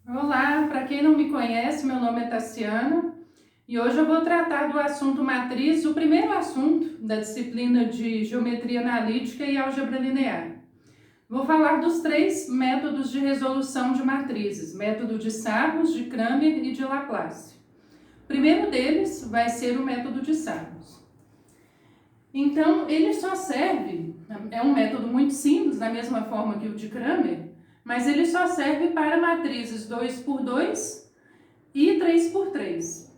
Olá, para quem não me conhece, meu nome é Tassiana e hoje eu vou tratar do assunto matriz, o primeiro assunto da disciplina de Geometria Analítica e Álgebra Linear. Vou falar dos três métodos de resolução de matrizes, método de Sarrus, de Cramer e de Laplace. O primeiro deles vai ser o método de Sarrus. Então, ele só serve, é um método muito simples, da mesma forma que o de Cramer, mas ele só serve para matrizes 2x2 e 3x3.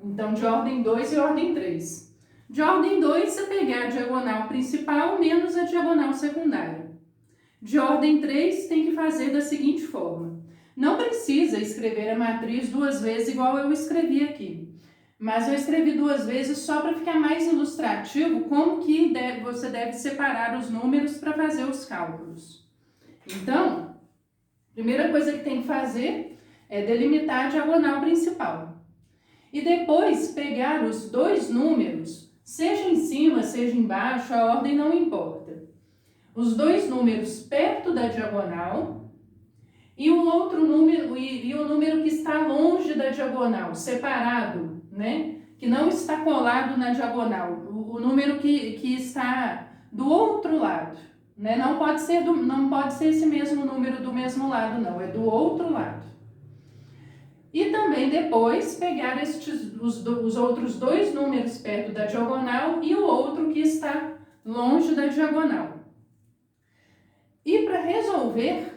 Então, de ordem 2 e ordem 3. De ordem 2, você pegar a diagonal principal menos a diagonal secundária. De ordem 3, tem que fazer da seguinte forma. Não precisa escrever a matriz duas vezes igual eu escrevi aqui. Mas eu escrevi duas vezes só para ficar mais ilustrativo como que você deve separar os números para fazer os cálculos. Então, a primeira coisa que tem que fazer é delimitar a diagonal principal. E depois pegar os dois números, seja em cima, seja embaixo, a ordem não importa. Os dois números perto da diagonal e o outro número, e o número que está longe da diagonal, separado, né? Que não está colado na diagonal, o número que está do outro lado. Né? Não pode ser esse mesmo número do mesmo lado, não, é do outro lado. E também depois pegar os outros dois números perto da diagonal e o outro que está longe da diagonal. E para resolver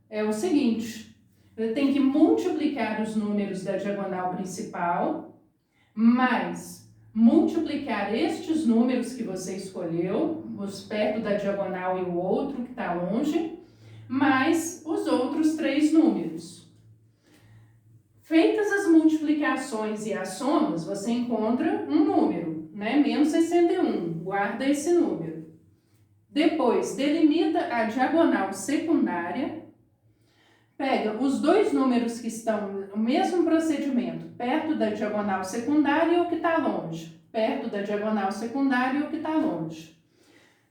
é o seguinte, eu tenho que multiplicar os números da diagonal principal, mais multiplicar estes números que você escolheu, os perto da diagonal e o outro que está longe, mais os outros três números. Feitas as multiplicações e as somas, você encontra um número, né? Menos 61, guarda esse número. Depois, delimita a diagonal secundária, pega os dois números que estão no mesmo procedimento, perto da diagonal secundária e o que está longe, perto da diagonal secundária e o que está longe.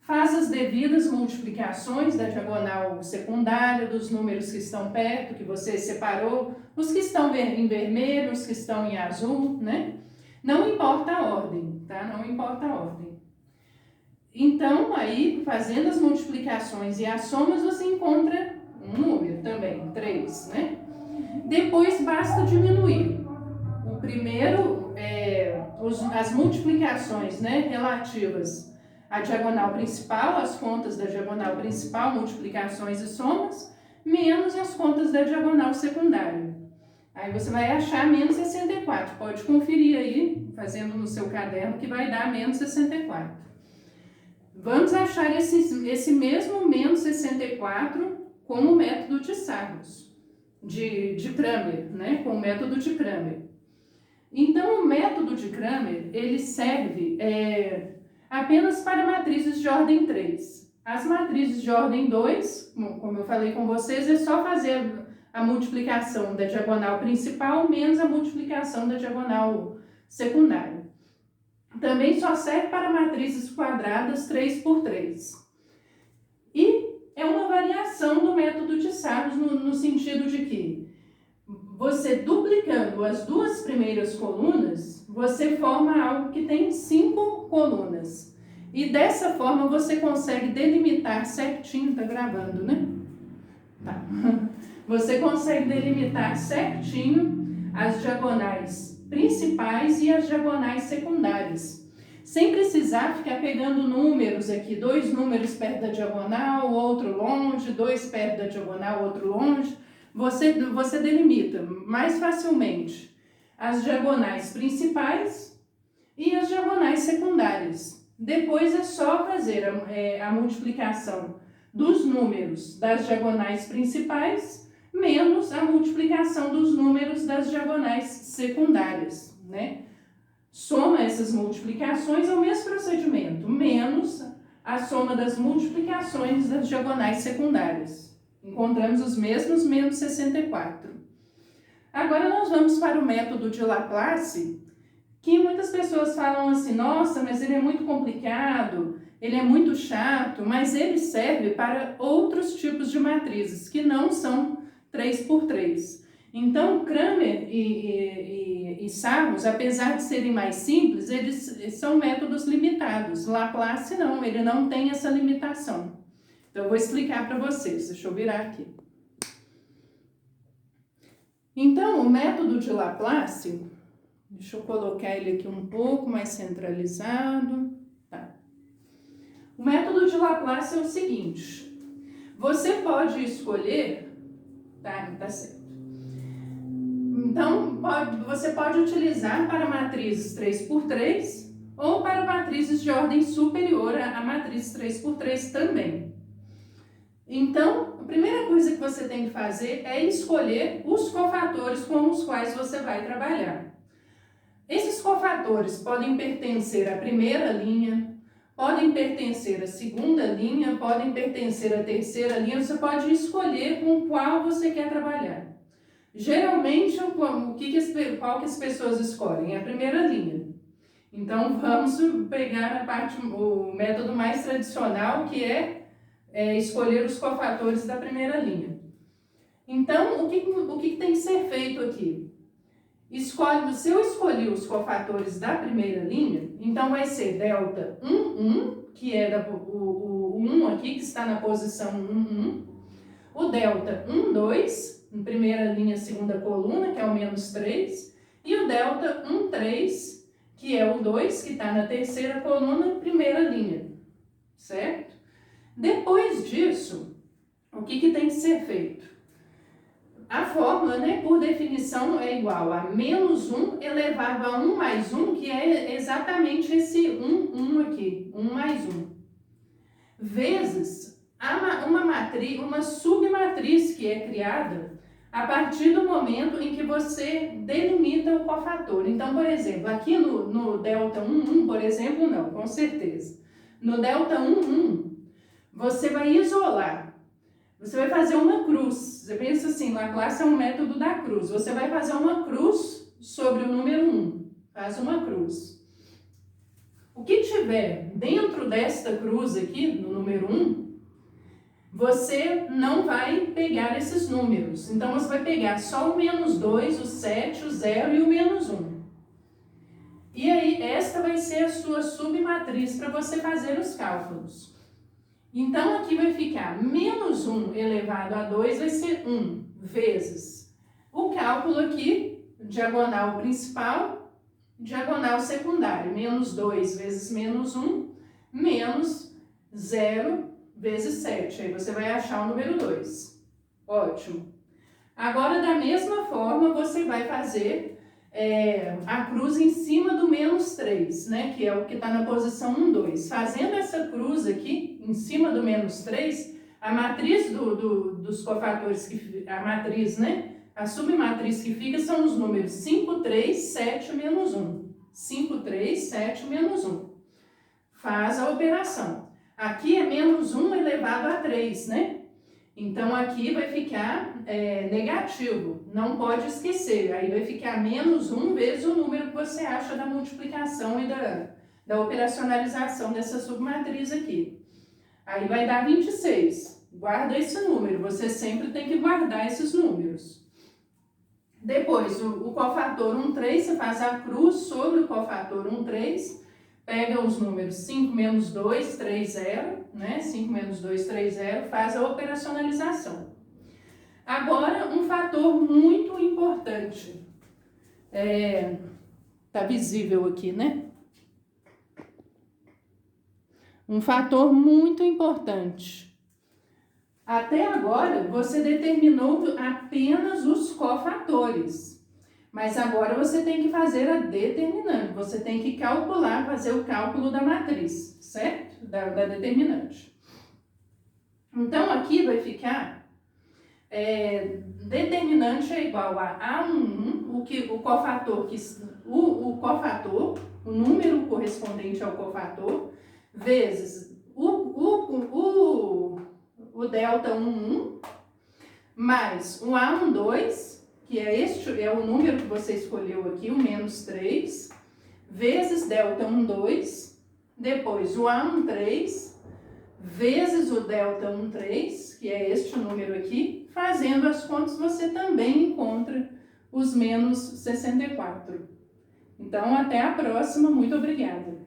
Faz as devidas multiplicações da diagonal secundária, dos números que estão perto, que você separou, os que estão em vermelho, os que estão em azul, né? Não importa a ordem, tá? Não importa a ordem. Então, aí, fazendo as multiplicações e as somas, você encontra um número também, 3, né? Depois, basta diminuir. O primeiro, as multiplicações, né, relativas à diagonal principal, as contas da diagonal principal, multiplicações e somas, menos as contas da diagonal secundária. Aí você vai achar menos 64. Pode conferir aí, fazendo no seu caderno, que vai dar menos 64. Vamos achar esse mesmo menos 64 com o método de Sarrus, de Cramer, né? Com o método de Cramer. Então, o método de Cramer, ele serve apenas para matrizes de ordem 3. As matrizes de ordem 2, como eu falei com vocês, é só fazer a multiplicação da diagonal principal menos a multiplicação da diagonal secundária. Também só serve para matrizes quadradas 3x3. E é uma variação do método de Sarrus no sentido de que você duplicando as duas primeiras colunas, você forma algo que tem 5 colunas. E dessa forma você consegue delimitar certinho, tá gravando, né? Tá. Você consegue delimitar certinho as diagonais principais e as diagonais secundárias. Sem precisar ficar pegando números aqui, dois números perto da diagonal, outro longe, dois perto da diagonal, outro longe. Você delimita mais facilmente as diagonais principais e as diagonais secundárias. Depois é só fazer a multiplicação dos números das diagonais principais menos a multiplicação dos números das diagonais secundárias, né? Soma essas multiplicações é o mesmo procedimento, menos a soma das multiplicações das diagonais secundárias. Encontramos os mesmos menos 64. Agora nós vamos para o método de Laplace, que muitas pessoas falam assim, nossa, mas ele é muito complicado, ele é muito chato, mas ele serve para outros tipos de matrizes, que não são 3 por 3. Então, Cramer e Sarrus, apesar de serem mais simples, eles são métodos limitados. Laplace não, ele não tem essa limitação. Então, eu vou explicar para vocês. Deixa eu virar aqui. Então, o método de Laplace, deixa eu colocar ele aqui um pouco mais centralizado. Tá. O método de Laplace é o seguinte: você pode escolher, tá certo. Então, você pode utilizar para matrizes 3 por 3 ou para matrizes de ordem superior a matriz 3 por 3 também. Então, a primeira coisa que você tem que fazer é escolher os cofatores com os quais você vai trabalhar. Esses cofatores podem pertencer à primeira linha, podem pertencer à segunda linha, podem pertencer à terceira linha, você pode escolher com qual você quer trabalhar. Geralmente, qual que as pessoas escolhem? A primeira linha. Então, vamos pegar o método mais tradicional, que é escolher os cofatores da primeira linha. Então, o que tem que ser feito aqui? Se eu escolhi os cofatores da primeira linha, então vai ser delta 1, 1, que é o 1 aqui, que está na posição 1, 1. O delta 1, 2, em primeira linha, segunda coluna, que é o menos 3. E o delta 1, 3, que é o 2, que está na terceira coluna, primeira linha. Certo? Depois disso, o que tem que ser feito? A fórmula, por definição, é igual a menos 1 elevado a 1 mais 1, que é exatamente esse 1 aqui, 1 mais 1. Vezes uma submatriz que é criada a partir do momento em que você delimita o cofator. Então, por exemplo, aqui no delta 1, 1, por exemplo, não, com certeza. No delta 1, 1, você vai isolar. Você vai fazer uma cruz. Você pensa assim, Laplace é um método da cruz. Você vai fazer uma cruz sobre o número 1. Faz uma cruz. O que tiver dentro desta cruz aqui, no número 1, você não vai pegar esses números. Então, você vai pegar só o menos 2, o 7, o 0 e o menos 1. E aí, esta vai ser a sua submatriz para você fazer os cálculos. Então, aqui vai ficar menos 1 elevado a 2 vai ser 1 vezes o cálculo aqui, diagonal principal, diagonal secundário. Menos 2 vezes menos 1, menos 0 vezes 7. Aí você vai achar o número 2. Ótimo. Agora, da mesma forma, você vai fazer a cruz em cima do menos 3, que é o que está na posição 1, 2. Fazendo essa cruz aqui, em cima do menos 3, a matriz dos cofatores, a submatriz que fica são os números 5, 3, 7, menos 1. 5, 3, 7, menos 1. Faz a operação. Aqui é menos 1 elevado a 3, Então, aqui vai ficar negativo, não pode esquecer. Aí vai ficar menos 1 vezes o número que você acha da multiplicação e da operacionalização dessa submatriz aqui. Aí vai dar 26. Guarda esse número, você sempre tem que guardar esses números. Depois, o cofator 1, 3, você faz a cruz sobre o cofator 1, 3, pega os números 5 menos 2, 3, 0, 5 menos 2, 3, 0, faz a operacionalização. Agora, um fator muito importante. Tá visível aqui, Um fator muito importante. Até agora, você determinou apenas os cofatores. Mas agora você tem que fazer a determinante. Você tem que calcular, fazer o cálculo da matriz, certo? Da determinante. Então, aqui vai ficar determinante é igual a A11, o cofator, o número correspondente ao cofator, vezes o delta 11, mais o A12, que é o número que você escolheu aqui, o menos 3, vezes delta 12, depois o A13, vezes o delta 13, que é este número aqui, fazendo as contas, você também encontra os menos 64. Então, até a próxima. Muito obrigada.